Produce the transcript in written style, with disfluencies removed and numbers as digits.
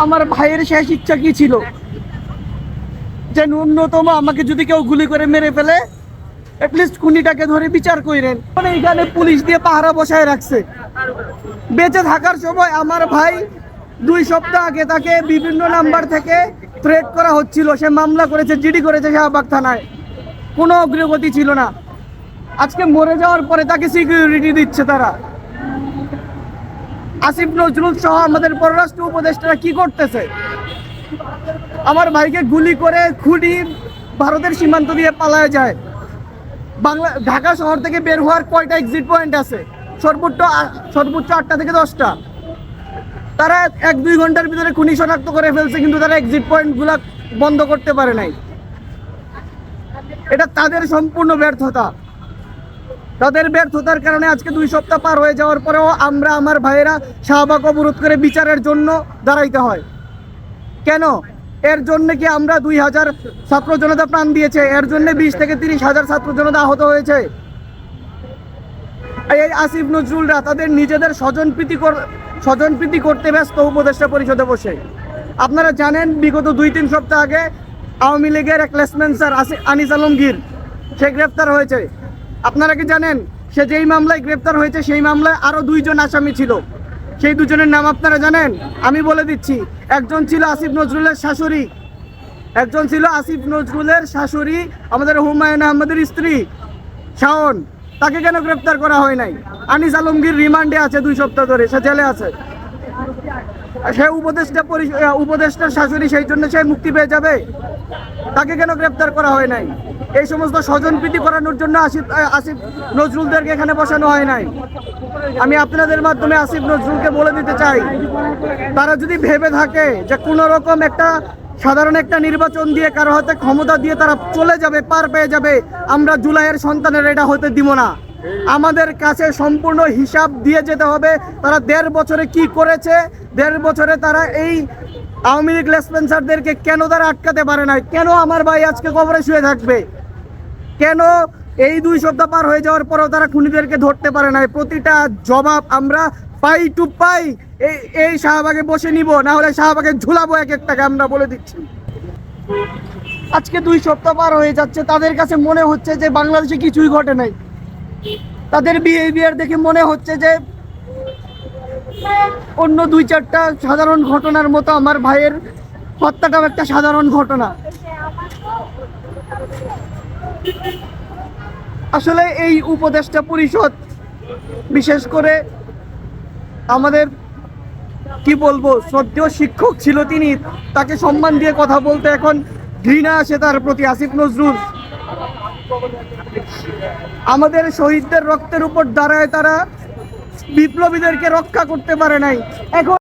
আমার ভাইয়ের শেষ ইচ্ছা কি ছিল? যে ন্যূনতম আমাকে যদি কেউ গুলি করে মেরে ফেলে অ্যাটলিস্ট খুনিটাকে ধরে বিচার করেন। মানে এখানে পুলিশ দিয়ে পাহারা বসায় রাখছে। বেঁচে থাকার সময় আমার ভাই 2 সপ্তাহ আগে তাকে বিভিন্ন নাম্বার থেকে থ্রেট করা হচ্ছিল। সে মামলা করেছে, জিডি করেছে শাহবাগ থানায়, কোনো অগ্রগতি ছিল না। আজকে মরে যাওয়ার পরে তাকে সিকিউরিটি দিচ্ছে তারা। আসিফ নজরুল সহ আমাদের পররাষ্ট্র উপদেষ্টারা কি করতেছে? আমার ভাইকে গুলি করে খুনি ভারতের সীমান্ত দিয়ে পালায় যায়। ঢাকা শহর থেকে বের হওয়ার কয়টা এক্সিট পয়েন্ট আছে? সর্বোচ্চ 8টা থেকে 10টা। তারা 1-2 ঘন্টার ভিতরে খুনি শনাক্ত করে ফেলছে, কিন্তু তারা এক্সিট পয়েন্টগুলো বন্ধ করতে পারে নাই। এটা তাদের সম্পূর্ণ ব্যর্থতা। তাদের ব্যর্থতার কারণে আজকে 2 সপ্তাহ পার হয়ে যাওয়ার পরেও আমরা, আমার ভাইয়েরা শাহবাগ অবরোধ করে বিচারের জন্য দাঁড়াইতে হয়। কেন? এর জন্য কি আমরা 2000 ছাত্র জনতা প্রাণ দিয়েছে? এর জন্য 20 থেকে 30 হাজার ছাত্র জনতা আহত হয়েছে? এই আসিফ নজরুলরা তাদের নিজেদের স্বজনপ্রীতি করতে ব্যস্ত উপদেষ্টা পরিষদে বসে। আপনারা জানেন বিগত 2-3 সপ্তাহ আগে আওয়ামী লীগের এক লেসম্যান স্যার আনিস আলমগীর সে গ্রেফতার হয়েছে। আপনারা কি জানেন সে যেই মামলায় গ্রেফতার হয়েছে সেই মামলায় আরো 2 জন আসামি ছিল? সেই 2 জনের নাম আপনারা জানেন? আমি বলে দিচ্ছি। একজন ছিল আসিফ নজরুলের শাশুড়ি, আমাদের হুমায়ুন আহমেদের স্ত্রী শাওন। তাকে কেন গ্রেফতার করা হয় নাই? আনিস আলমগীর রিমান্ডে আছে 2 সপ্তাহ ধরে, সে জেলে আছে। সে উপদেষ্টার শাশুড়ি, সেই জন্য সে মুক্তি পেয়ে যাবে? তাকে কেন গ্রেফতার করা হয় নাই? এই সমস্ত স্বজনপ্রীতি করানোর জন্য আসিফ নজরুলদেরকে এখানে বসানো হয় নাই। আমি আপনাদের মাধ্যমে আসিফ নজরুলকে বলে দিতে চাই, তারা যদি ভেবে থাকে যে কোনো রকম সাধারণ একটা নির্বাচন দিয়ে কারো হাতে ক্ষমতা দিয়ে তারা চলে যাবে, পার পেয়ে যাবে, আমরা জুলাইয়ের সন্তানের এটা হতে দিব না। আমাদের কাছে সম্পূর্ণ হিসাব দিয়ে যেতে হবে। তারা 1.5 বছরে কি করেছে, 1.5 বছরে তারা এই আওয়ামী লীগ লেসপেন্সারদেরকে কেন তারা আটকাতে পারে নাই? কেন আমার ভাই আজকে কবরে শুয়ে থাকবে? কেন এই 2 সপ্তাহ পার হয়ে যাওয়ার পরেও তারা খুনিদেরকে ধরতে পারে নাই? প্রতিটা জবাব আমরা পাই টু পাই এই শাহবাগে বসে নিব, না হলে শাহবাগে ঝুলাবো এক একটাকে, আমরা বলে দিচ্ছি। আজকে 2 সপ্তাহ পার হয়ে যাচ্ছে, তাদের কাছে মনে হচ্ছে যে বাংলাদেশে কিছুই ঘটে নাই। তাদের বিহেভিয়ার দেখে মনে হচ্ছে যে অন্য 2-4টা সাধারণ ঘটনার মতো আমার ভাইয়ের হত্যাটাও একটা সাধারণ ঘটনা। আসলে এই উপদেষ্টা পরিষদ, বিশেষ করে আমাদের কি বলবো, শ্রদ্ধেয় শিক্ষক ছিল তিনি, তাকে সম্মান দিয়ে কথা বলতে এখন ঘৃণা আসে তার প্রতি। আসিফ নজরুল আমাদের শহীদদের রক্তের উপর দাঁড়ায় তারা বিপ্লবীদেরকে রক্ষা করতে পারে নাই। এখন